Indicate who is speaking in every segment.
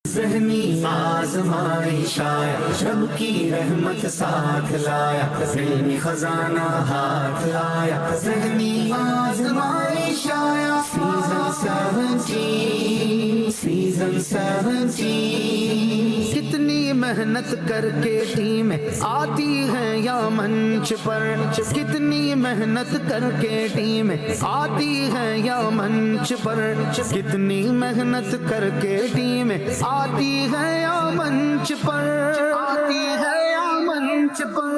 Speaker 1: ذہنی آزمائش آیا، رب کی رحمت ساتھ لایا، علمی خزانہ ہاتھ لایا، ذہنی آزمائش آیا، سیزن 17 کتنی محنت کر کے ٹیم آتی ہے یا منچ پر، کتنی محنت کر کے ٹیم آتی ہے یا منچ پر، کتنی محنت کر کے ٹیم آتی ہے یا منچ پر، آتی ہے یا منچ پر،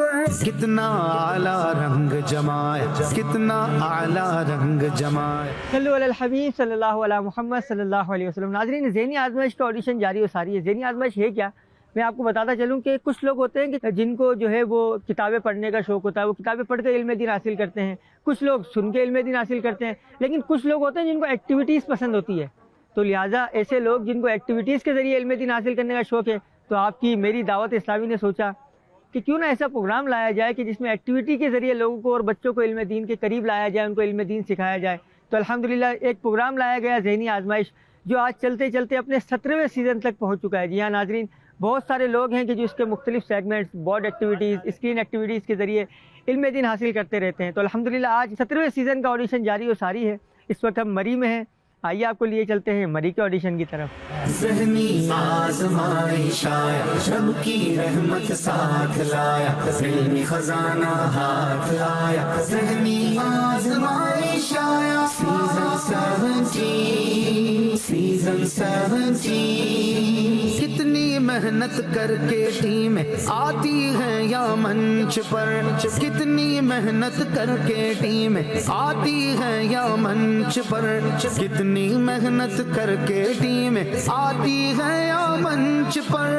Speaker 1: کتنا اعلیٰ رنگ جمایا، کتنا اعلیٰ رنگ جمایا۔
Speaker 2: صلو علی الحبیب صلی اللہ علیہ محمد صلی اللہ علیہ وسلم۔ ناظرین، ذہنی آزمائش کا آڈیشن جاری و ساری ہے۔ ذہنی آزمائش ہے کیا، میں آپ کو بتاتا چلوں کہ کچھ لوگ ہوتے ہیں کہ جن کو جو ہے وہ کتابیں پڑھنے کا شوق ہوتا ہے، وہ کتابیں پڑھ کر علم دین حاصل کرتے ہیں، کچھ لوگ سن کے علم دین حاصل کرتے ہیں، لیکن کچھ لوگ ہوتے ہیں جن کو ایکٹیویٹیز پسند ہوتی ہے۔ تو لہٰذا ایسے لوگ جن کو ایکٹیویٹیز کے ذریعے علم دین حاصل کرنے کا شوق ہے، تو آپ کی میری دعوت اسلامی نے سوچا کہ کیوں نہ ایسا پروگرام لایا جائے کہ جس میں ایکٹیویٹی کے ذریعے لوگوں کو اور بچوں کو علم دین کے قریب لایا جائے، ان کو علم دین سکھایا جائے۔ تو الحمدللہ ایک پروگرام لایا گیا ذہنی آزمائش، جو آج چلتے چلتے اپنے 17ویں سیزن تک پہنچ چکا ہے۔ جی ہاں ناظرین، بہت سارے لوگ ہیں کہ جو اس کے مختلف segments, board activities, screen activities کے ذریعے علم دین حاصل کرتے رہتے ہیں۔ تو الحمدللہ آج 17ویں سیزن کا آڈیشن جاری و ساری ہے۔ اس وقت ہم مری میں ہیں، آئیے آپ کو لیے چلتے ہیں مری کے آڈیشن کی طرف۔
Speaker 1: ذہنی آزمائش آیا، رب کی رحمت ساتھ لایا، علمی خزانہ ہاتھ لایا، ذہنی آزمائش آیا، سیزن 17 کتنی محنت کر کے ٹیم آتی ہے یا منچ پر، کتنی محنت کر کے ٹیم آتی ہے یا منچ پر، کتنی محنت کر کے ٹیم آتی ہے یا منچ پر،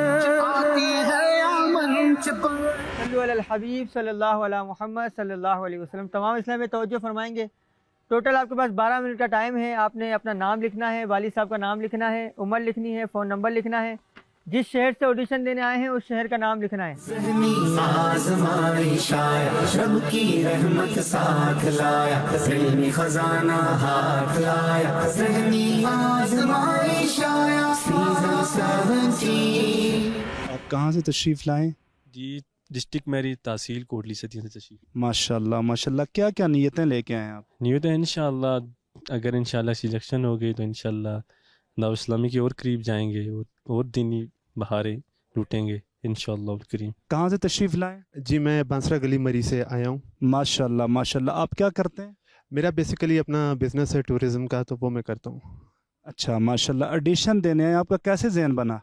Speaker 1: آتی ہے یا منچ پر۔
Speaker 2: صلو علی الحبیب صلی اللہ علیہ محمد صلی اللہ علیہ وسلم۔ تمام اسلام میں توجہ فرمائیں گے۔ ٹوٹل آپ کے پاس 12 منٹ کا ٹائم ہے۔ آپ نے اپنا نام لکھنا ہے، والد صاحب کا نام لکھنا ہے، عمر لکھنی ہے، فون نمبر لکھنا ہے، جس شہر سے آڈیشن دینے آئے ہیں اس شہر کا نام لکھنا ہے۔
Speaker 1: ذہنی آزمائش آیا، رب کی رحمت ساتھ لایا، علمی خزانہ ہاتھ لایا، ذہنی آزمائش آیا، سیزن 17۔
Speaker 3: آپ کہاں سے تشریف لائیں؟
Speaker 4: جی ڈسٹرکٹ میری تحصیل کوٹلی صدیوں سے تشریف۔
Speaker 3: ماشاءاللہ ماشاءاللہ، کیا کیا نیتیں لے کے آئے ہیں آپ؟
Speaker 4: نیت ہے انشاءاللہ اگر انشاءاللہ سلیکشن ہو گئی تو انشاءاللہ دعوت اسلامی کے اور قریب جائیں گے اور دینی بہاریں لوٹیں گے انشاءاللہ الکریم۔
Speaker 3: کہاں سے تشریف لائیں؟
Speaker 5: جی میں بانسرا گلی مری سے آیا ہوں۔
Speaker 3: ماشاءاللہ ماشاءاللہ، آپ کیا کرتے ہیں؟
Speaker 5: میرا بیسیکلی اپنا بزنس ہے ٹورزم کا، تو وہ میں کرتا ہوں۔
Speaker 3: اچھا ماشاءاللہ، ایڈیشن دینے آئے، آپ کا کیسے ذہن بنا؟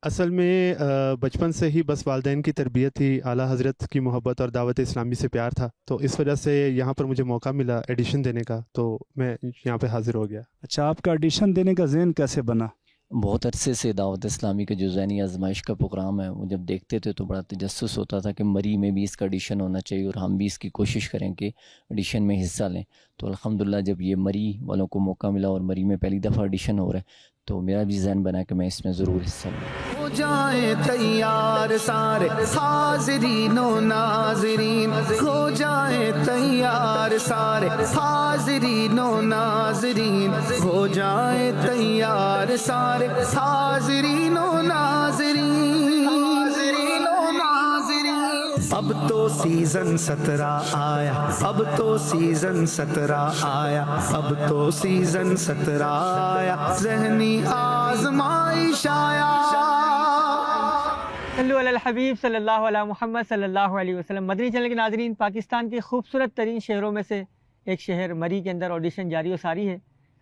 Speaker 5: اصل میں بچپن سے ہی بس والدین کی تربیت تھی، اعلیٰ حضرت کی محبت اور دعوت اسلامی سے پیار تھا، تو اس وجہ سے یہاں پر مجھے موقع ملا ایڈیشن دینے کا، تو میں یہاں پہ حاضر ہو گیا۔
Speaker 3: اچھا، آپ کا ایڈیشن دینے کا ذہن کیسے بنا؟
Speaker 6: بہت عرصے سے دعوت اسلامی کا جو ذہنی آزمائش کا پروگرام ہے وہ جب دیکھتے تھے تو بڑا تجسس ہوتا تھا کہ مری میں بھی اس کا ایڈیشن ہونا چاہیے اور ہم بھی اس کی کوشش کریں کہ ایڈیشن میں حصہ لیں۔ تو الحمدللہ جب یہ مری والوں کو موقع ملا اور مری میں پہلی دفعہ ایڈیشن ہو رہا ہے تو میرا بھی ذہن بنا کہ میں اس میں ضرور حصہ لوں۔
Speaker 1: ہو جائیں تیار سارے حاضرین و ناظرین، ہو جائیں تیار سارے حاضرین و ناظرین، ہو جائیں تیار سارے حاضرین و ناظرین، حاضرین و ناظرین۔ اب تو سیزن 17 آیا، اب تو سیزن 17 آیا، اب تو سیزن 17 آیا، ذہنی آزمائش آیا۔
Speaker 2: صلو علی الحبیب صلی اللہ علیہ محمد صلی اللہ علیہ وسلم۔ مدنی چینل کے ناظرین، پاکستان کے خوبصورت ترین شہروں میں سے ایک شہر مری کے اندر آڈیشن جاری و ساری ہے۔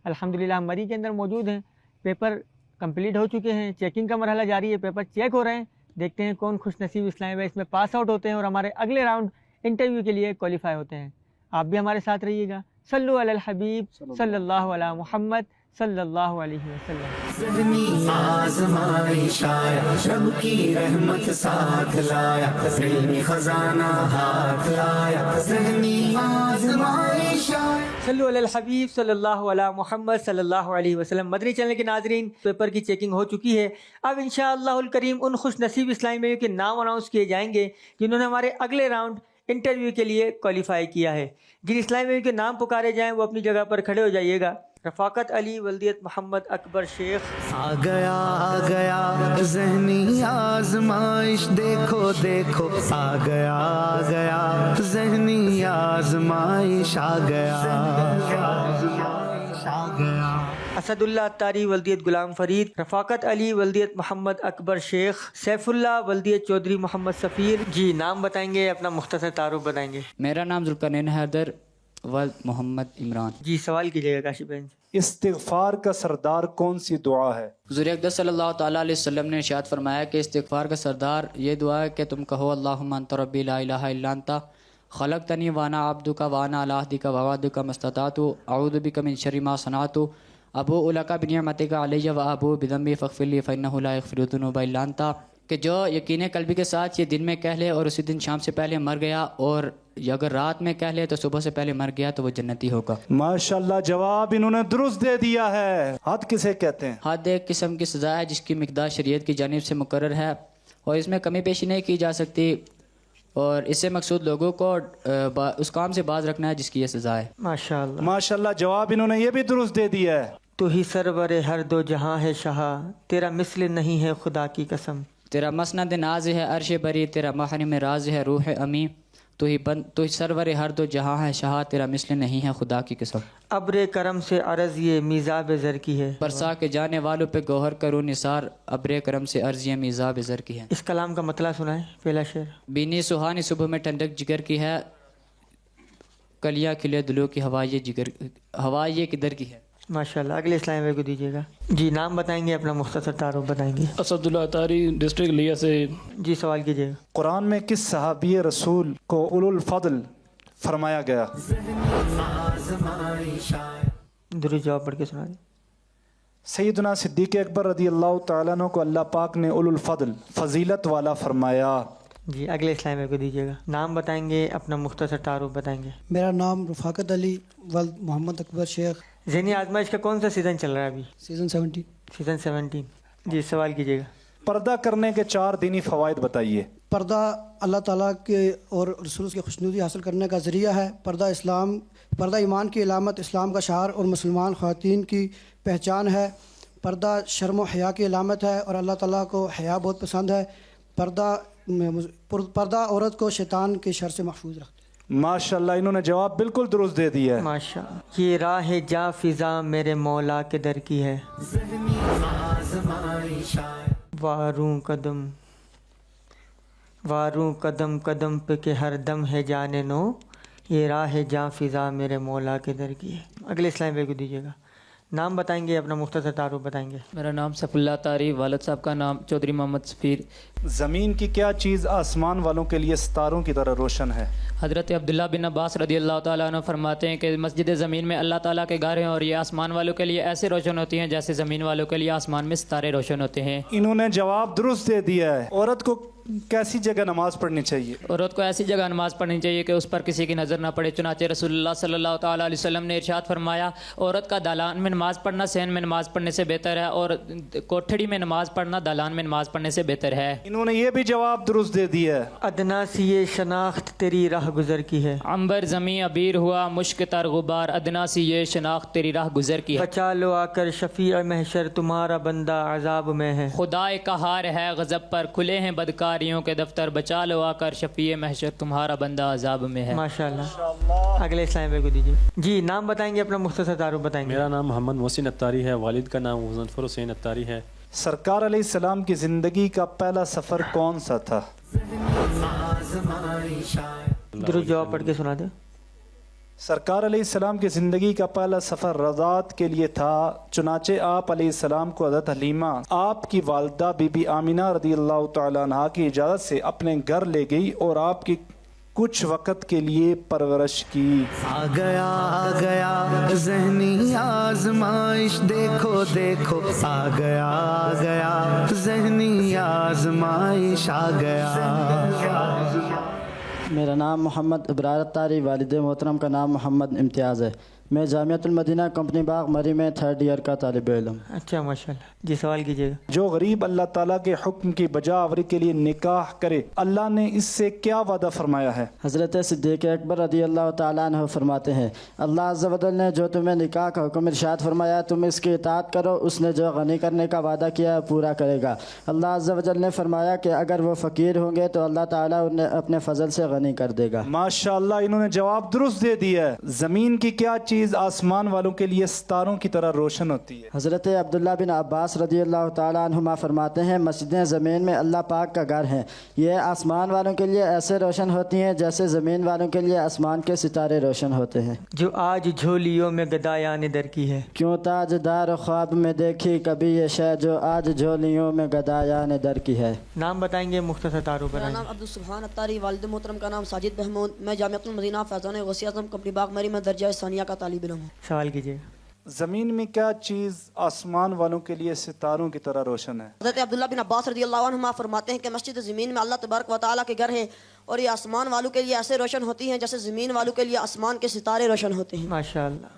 Speaker 2: الحمدللہ ہم مری کے اندر موجود ہیں، پیپر کمپلیٹ ہو چکے ہیں، چیکنگ کا مرحلہ جاری ہے، پیپر چیک ہو رہے ہیں، دیکھتے ہیں کون خوش نصیب اسلام میں اس میں پاس آؤٹ ہوتے ہیں اور ہمارے اگلے راؤنڈ انٹرویو کے لیے کوالیفائی ہوتے ہیں۔ آپ بھی ہمارے ساتھ رہیے گا۔ صلو علی الحبیب صلی اللہ علیہ محمد صلی اللہ علیہ وسلم۔
Speaker 1: ذہنی آزمائش آیا، رب کی رحمت ساتھ لایا، علمی خزانہ ہاتھ لایا، ذہنی آزمائش آیا۔
Speaker 2: صلو علی الحبیب صلی اللہ علیہ محمد صلی اللہ علیہ وسلم۔ مدنی چینل کے ناظرین، پیپر کی چیکنگ ہو چکی ہے۔ اب انشاءاللہ الکریم ان خوش نصیب اسلامیوں کے نام اناؤنس کیے جائیں گے جنہوں نے ہمارے اگلے راؤنڈ انٹرویو کے لیے کوالیفائی کیا ہے۔ جن اسلامیوں کے نام پکارے جائیں وہ اپنی جگہ پر کھڑے ہو جائیے گا۔ رفاقت علی ولدیت محمد اکبر شیخ۔
Speaker 1: آ گیا ذہنی آزمائش دیکھو دیکھو آ گیا آ گیا ذہنی آزمائش آ گیا آ گیا
Speaker 2: اسد اللہ اتاری ولدیت غلام فرید، رفاقت علی ولدیت محمد اکبر شیخ، سیف اللہ ولدیت چودھری محمد سفیر۔ جی نام بتائیں گے، اپنا مختصر تعارف بتائیں گے۔
Speaker 7: میرا نام ذوالقرنین حیدر ولد محمد عمران۔
Speaker 2: جی سوال کیجیے گا کاشف بہن سے۔
Speaker 3: استغفار کا سردار کون سی دعا ہے؟
Speaker 7: حضور اقدس صلی اللہ تعالیٰ علیہ وسلم نے ارشاد فرمایا کہ استغفار کا سردار یہ دعا ہے کہ تم کہو اللہم انت ربی لا الہ الا انت خلقتنی وانا عبدک وانا علی عہدک ووعدک ما استطعت اعوذ بک من شر ما صنعت ابوء لک بنعمتک علی وابوء بذنبی فاغفر لی فانہ لا یغفر الذنوب الا انت، کہ جو یقین قلبی کے ساتھ یہ دن میں کہہ لے اور اسی دن شام سے پہلے مر گیا، اور اگر رات میں کہہ لے تو صبح سے پہلے مر گیا تو وہ جنتی ہوگا۔
Speaker 3: ماشاءاللہ جواب انہوں نے درست دے دیا ہے۔ حد کسے کہتے ہیں؟
Speaker 7: حد ایک قسم کی سزا ہے جس کی مقدار شریعت کی جانب سے مقرر ہے اور اس میں کمی بیشی نہیں کی جا سکتی، اور اس سے مقصود لوگوں کو اس کام سے باز رکھنا ہے جس کی یہ سزا ہے۔
Speaker 2: ماشاءاللہ
Speaker 3: ماشاءاللہ جواب انہوں نے یہ بھی درست دے دیا ہے۔
Speaker 2: تو ہی سرور ہر دو جہاں ہے شاہ، تیرا مثل نہیں ہے خدا کی قسم۔
Speaker 7: تیرا مسند ناز ہے عرش بری، تیرا محرم راز ہے روح امی، تو ہی سرور ہر دو جہاں ہے شاہ، تیرا مثل نہیں ہے خدا کی قسم۔
Speaker 2: ابر کرم سے عرض یہ میزاب زر کی ہے،
Speaker 7: برسا کے جانے والوں پہ گوہر کروں نثار، ابر کرم سے عرض یہ میزاب زر کی ہے۔
Speaker 2: اس کلام کا مطلع سنائیں پہلا شعر۔
Speaker 7: بینی سہانی صبح میں ٹھنڈک جگر کی ہے، کلیاں کھلے دلوں کی ہوا یہ کدھر کی ہے۔
Speaker 2: ماشاءاللہ اگلے اسلام بھائی کو دیجیے گا۔ جی نام بتائیں گے، اپنا مختصر تعارف بتائیں گے۔
Speaker 8: اسد اللہ اتاری ڈسٹرکٹ لیا سے۔
Speaker 2: جی سوال کیجیے گا۔
Speaker 3: قرآن میں کس صحابی رسول کو اولو الفضل فرمایا گیا؟
Speaker 2: درود جواب پڑھ کے سنا دیں۔
Speaker 3: سیدنا صدیق اکبر رضی اللہ تعالیٰ عنہ کو اللہ پاک نے اولو الفضل فضیلت والا فرمایا۔
Speaker 2: جی اگلے اسلام بھائی کو دیجیے گا۔ نام بتائیں گے، اپنا مختصر تعارف بتائیں گے۔
Speaker 9: میرا نام رفاقت علی ولد محمد اکبر شیخ۔
Speaker 2: ذہنی آزمائش کا کون سا سیزن چل رہا ہے ابھی؟
Speaker 9: سیزن 17۔
Speaker 2: سیزن 17۔ جی سوال کیجیے گا۔
Speaker 3: پردہ کرنے کے 4 دینی فوائد بتائیے۔
Speaker 9: پردہ اللہ تعالیٰ کے اور رسول کی خوشنودی حاصل کرنے کا ذریعہ ہے۔ پردہ ایمان کی علامت، اسلام کا شعار اور مسلمان خواتین کی پہچان ہے۔ پردہ شرم و حیا کی علامت ہے اور اللہ تعالیٰ کو حیا بہت پسند ہے۔ پردہ عورت کو شیطان کے شر سے محفوظ رکھتا ہے۔
Speaker 3: ماشاءاللہ انہوں نے جواب بالکل درست دے دیا ہے۔
Speaker 2: ماشاءاللہ۔ یہ راہ جا فضا میرے مولا کے در کی ہے، واروں قدم قدم پہ کہ ہر دم ہے جانے نو، یہ راہ جا فضا میرے مولا کے در کی ہے۔ اگلے اسلام بھائی کو دیجیے گا۔ نام بتائیں گے، اپنا مختصر تعارف بتائیں گے۔
Speaker 7: میرا نام سیف اللہ اتاری، والد صاحب کا نام چودھری محمد سفیر۔
Speaker 3: زمین کی کیا چیز آسمان والوں کے لیے ستاروں کی طرح روشن ہے؟
Speaker 7: حضرت عبداللہ بن عباس رضی اللہ تعالیٰ عنہ فرماتے ہیں کہ مسجد زمین میں اللہ تعالیٰ کے گھر ہیں اور یہ آسمان والوں کے لیے ایسے روشن ہوتی ہیں جیسے زمین والوں کے لیے آسمان میں ستارے روشن ہوتے ہیں۔
Speaker 3: انہوں نے جواب درست دے دیا ہے۔ عورت کو کیسی جگہ نماز پڑھنی چاہیے؟
Speaker 7: عورت کو ایسی جگہ نماز پڑھنی چاہیے کہ اس پر کسی کی نظر نہ پڑے، چنانچہ رسول اللہ صلی اللہ تعالیٰ علیہ وسلم نے ارشاد فرمایا عورت کا دالان میں نماز پڑھنا صحن میں نماز پڑھنے سے بہتر ہے، اور کوٹھڑی میں نماز پڑھنا دالان میں نماز پڑھنے سے بہتر ہے۔
Speaker 3: انہوں نے یہ بھی جواب درست دے دیا ہے۔
Speaker 2: ادنا سی یہ شناخت تیری راہ گزر کی ہے،
Speaker 7: عنبر زمیں عبیر ہوا مشک تر غبار، ادنا سی یہ شناخت تیری راہ گزر کی ہے۔
Speaker 2: بچا لو آ کر شفیع محشر تمہارا بندہ عذاب میں ہے،
Speaker 7: خدا قہار ہے غضب پر، کھلے ہیں بدکاریوں کے دفتر، بچا لو آ کر شفیع محشر تمہارا بندہ عذاب میں ہے۔
Speaker 2: ماشاءاللہ اگلے اسلام بھائی کو دیجیے۔ جی نام بتائیں گے، اپنا مختصر تعارف بتائیں گے۔
Speaker 4: میرا نام محمد محسن اتاری ہے، والد کا نام مظفر حسین اتاری ہے۔
Speaker 3: سرکار علیہ السلام کی زندگی کا پہلا سفر کون سا تھا؟
Speaker 2: درود جواب پڑھ کے سنا دیں۔
Speaker 3: سرکار علیہ السلام کی زندگی کا پہلا سفر رضاعت کے لیے تھا، چنانچہ آپ علیہ السلام کو حضرت حلیمہ آپ کی والدہ بی بی آمینہ رضی اللہ تعالیٰ عنہ کی اجازت سے اپنے گھر لے گئی اور آپ کی کچھ وقت کے لیے پرورش کی۔
Speaker 1: آ گیا ذہنی آزمائش دیکھو دیکھو آ گیا ذہنی آزمائش آ گیا۔
Speaker 10: میرا نام محمد ابرار اتاری، والد محترم کا نام محمد امتیاز ہے۔ میں جامعۃ المدینہ کمپنی باغ مری میں 3rd ایئر کا طالب علم.
Speaker 2: اچھا ماشاء اللہ. جی سوال کیجیے گا.
Speaker 3: جو غریب اللہ تعالیٰ کے حکم کی بجا آوری کے لیے نکاح کرے اللہ نے اس سے کیا وعدہ فرمایا ہے؟
Speaker 10: حضرت صدیق اکبر رضی اللہ تعالیٰ عنہ فرماتے ہیں اللہ عز و جل نے جو تمہیں نکاح کا حکم ارشاد فرمایا تم اس کی اطاعت کرو، اس نے جو غنی کرنے کا وعدہ کیا پورا کرے گا. اللہ عز و جل نے فرمایا کہ اگر وہ فقیر ہوں گے تو اللہ تعالیٰ انہیں اپنے فضل سے غنی کر دے گا.
Speaker 3: ماشاءاللہ انہوں نے جواب درست دے دیا ہے. زمین کی کیا چیز آسمان والوں کے لیے ستاروں کی طرح روشن ہوتی ہے؟
Speaker 10: حضرت عبداللہ بن عباس رضی اللہ تعالیٰ عنہما فرماتے ہیں مسجدیں زمین میں اللہ پاک کا گھر ہیں، یہ آسمان والوں کے لیے ایسے روشن ہوتی ہیں جیسے زمین والوں کے لیے آسمان کے ستارے روشن ہوتے ہیں.
Speaker 2: جو آج جھولیوں میں گدایان در کی ہے،
Speaker 10: کیوں تاج دار خواب میں دیکھی کبھی یہ شے جو آج جھولیوں میں گدایان در کی ہے.
Speaker 2: نام بتائیں گے مختصر تعارف
Speaker 11: میرا
Speaker 2: کرائیں.
Speaker 11: نام عبدالسبحان اتاری، والد محترم کا نام ساجد محمود. میں جامعۃ المدینہ فیضان غوثیہ اعظم کمپنی باغ مری میں درجہ ثانیہ کا طالب علم ہوں.
Speaker 2: سوال کیجیے.
Speaker 3: زمین میں کیا چیز آسمان والوں کے لیے ستاروں کی طرح روشن ہے؟
Speaker 11: حضرت عبداللہ بن عباس رضی اللہ عنہما فرماتے ہیں کہ مسجد زمین میں اللہ تبارک و تعالیٰ کے گھر ہیں اور یہ آسمان والوں کے لیے ایسے روشن ہوتی ہیں جیسے زمین والوں کے لیے آسمان کے ستارے روشن ہوتے ہیں.
Speaker 2: ماشاء اللہ.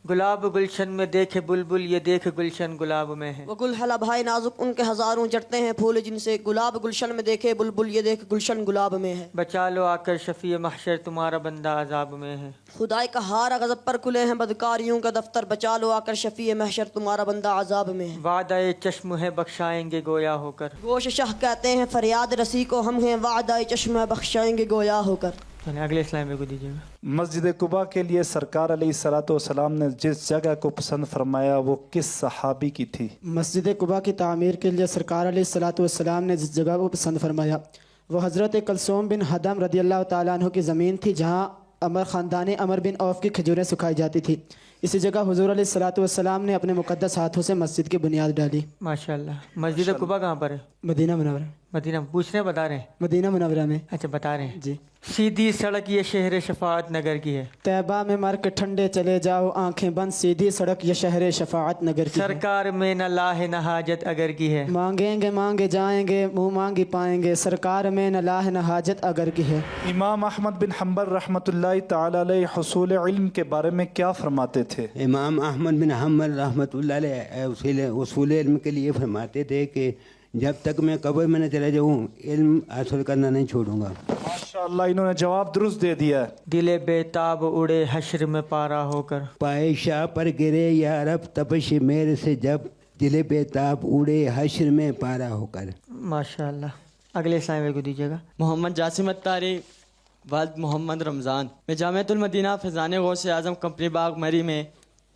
Speaker 2: گلاب گلشن میں دیکھے بلبل یہ دیکھ گلشن گلاب میں ہے.
Speaker 11: وہ گل ہے لبھائے نازک ان کے ہزاروں جڑتے ہیں پھول جن سے، گلاب گلشن میں دیکھے بلبل یہ دیکھ گلشن گلاب میں ہے.
Speaker 2: بچا لو آ کر شفیع محشر تمہارا بندہ عذاب میں ہے.
Speaker 11: خدائے کا ہار غضب پر کھلے ہیں بدکاریوں کا دفتر، بچا لو آ کر شفیع محشر تمہارا بندہ عذاب میں ہے.
Speaker 2: وعدہ چشم ہے بخشائیں گے گویا ہو کر.
Speaker 11: گوش شاہ کہتے ہیں فریاد رسی کو ہم ہیں، وعدہ چشم ہے بخشائیں گے گویا ہو کر.
Speaker 2: اگلے اسلام کو دیجیے گا.
Speaker 3: مسجد قباء کے لیے سرکار علیہ الصلوۃ والسلام نے جس جگہ کو پسند فرمایا وہ کس صحابی کی تھی؟
Speaker 9: مسجد قباء کی تعمیر کے لیے سرکار علیہ الصلوۃ والسلام نے جس جگہ کو پسند فرمایا وہ حضرت کلثوم بن حدم رضی اللہ تعالیٰ عنہ کی زمین تھی جہاں خاندان عمر بن عوف کی کھجوریں سکھائی جاتی تھی. اسی جگہ حضور علیہ الصلوۃ والسلام نے اپنے مقدس ہاتھوں سے مسجد کی بنیاد ڈالی.
Speaker 2: ماشاءاللہ. مسجد قباء کہاں پر ہے؟
Speaker 9: مدینہ منورہ.
Speaker 2: مدینہ پوچھ رہے ہیں بتا رہے ہیں؟
Speaker 9: مدینہ منورہ میں.
Speaker 2: اچھا بتا رہے ہیں.
Speaker 9: جی.
Speaker 2: سیدھی سڑک یہ شہر شفاعت نگر کی ہے.
Speaker 9: طیبہ میں مر کے ٹھنڈے چلے جاؤ آنکھیں بند، سیدھی سڑک یہ شہر شفاعت نگر کی ہے.
Speaker 2: سرکار میں نہ لاہ نہ حاجت اگر کی ہے.
Speaker 9: مانگیں گے مانگے جائیں گے، منہ مانگی پائیں گے، سرکار میں نہ لاہ نہ حاجت اگر کی ہے.
Speaker 3: امام احمد بن حنبل رحمۃ اللہ تعالی علیہ حصول علم کے بارے میں کیا فرماتے تھے؟
Speaker 12: امام احمد بن حنبل رحمۃ اللہ علیہ اصول علم کے لیے فرماتے تھے کہ جب تک میں قبر میں نہ چلا جاؤں علم حاصل کرنا نہیں چھوڑوں گا.
Speaker 3: ماشاءاللہ انہوں نے جواب درست دے دیا ہے.
Speaker 2: دل بےتاب اڑے حشر میں پارا ہو کر،
Speaker 12: پائے شاہ پر گرے یا رب تپش میرے سے جب، دل بےتاب اڑے حشر میں پارا ہو کر.
Speaker 2: ماشاءاللہ. اگلے اسلام کو دیجیے گا.
Speaker 13: محمد جاسم اتاری، والد محمد رمضان. میں جامعۃ المدینہ فیضان غوث اعظم کمپنی باغ مری میں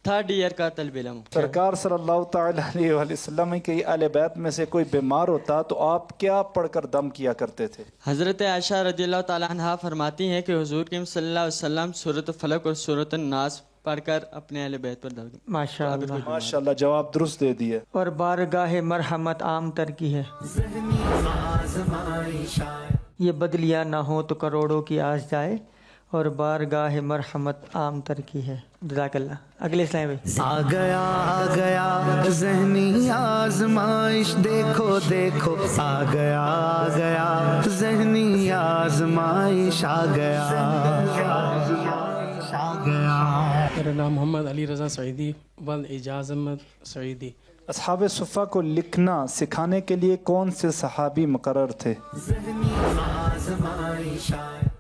Speaker 13: 3rd ایئر کا طالب علم ہوں.
Speaker 3: سرکار صلی اللہ تعالی علیہ وآلہ وسلم کے اہل بیت میں سے کوئی بیمار ہوتا تو آپ کیا پڑھ کر دم کیا کرتے تھے؟
Speaker 13: حضرت عائشہ رضی اللہ تعالیٰ عنہ فرماتی ہیں کہ حضور کریم صلی اللہ علیہ وسلم سورۃ فلق اور سورۃ الناس پڑھ کر اپنے اہل بیت پر دم.
Speaker 2: ماشاءاللہ.
Speaker 3: ماشاءاللہ جواب درست دے دیا.
Speaker 2: اور بارگاہ مرحمت عام تر کی ہے. یہ بدلیاں نہ ہو تو کروڑوں کی آس جائے، اور بارگاہ مرحمت عام تر کی ہے. جزاک اللہ. اگلے اسلام میں
Speaker 1: آ گیا ذہنی آزمائش، دیکھو دیکھو آ گیا ذہنی آزمائش، آ گیا.
Speaker 8: میرا نام محمد علی رضا سعیدی، والد اعجاز احمد سعیدی.
Speaker 3: اصحاب صفہ کو لکھنا سکھانے کے لیے کون سے صحابی مقرر تھے؟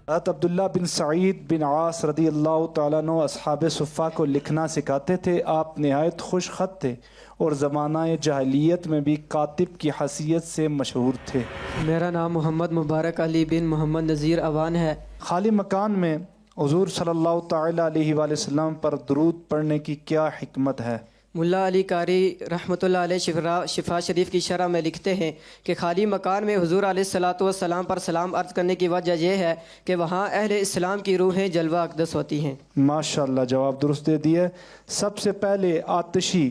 Speaker 3: حضرت عبداللہ بن سعید بن عاص رضی اللہ تعالیٰ عنہ اصحاب صفہ کو لکھنا سکھاتے تھے. آپ نہایت خوش خط تھے اور زمانہ جاہلیت میں بھی کاتب کی حیثیت سے مشہور تھے.
Speaker 14: میرا نام محمد مبارک علی بن محمد نذیر اوان ہے.
Speaker 3: خالی مکان میں حضور صلی اللہ تعالیٰ علیہ وآلہ وسلم پر درود پڑھنے کی کیا حکمت ہے؟
Speaker 14: ملا علی قاری رحمۃ اللہ علیہ شفا شریف کی شرح میں لکھتے ہیں کہ خالی مکان میں حضور علیہ الصلوۃ والسلام پر سلام عرض کرنے کی وجہ یہ ہے کہ وہاں اہل اسلام کی روحیں جلوہ اقدس ہوتی ہیں.
Speaker 3: ماشاءاللہ جواب درست دے دیا. سب سے پہلے آتشی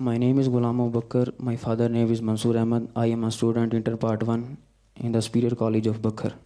Speaker 15: My name is Ghulam Bakr. My father name is Mansoor Ahmad. I am a student inter part 1 in the Superior College of Bakr.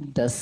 Speaker 6: 10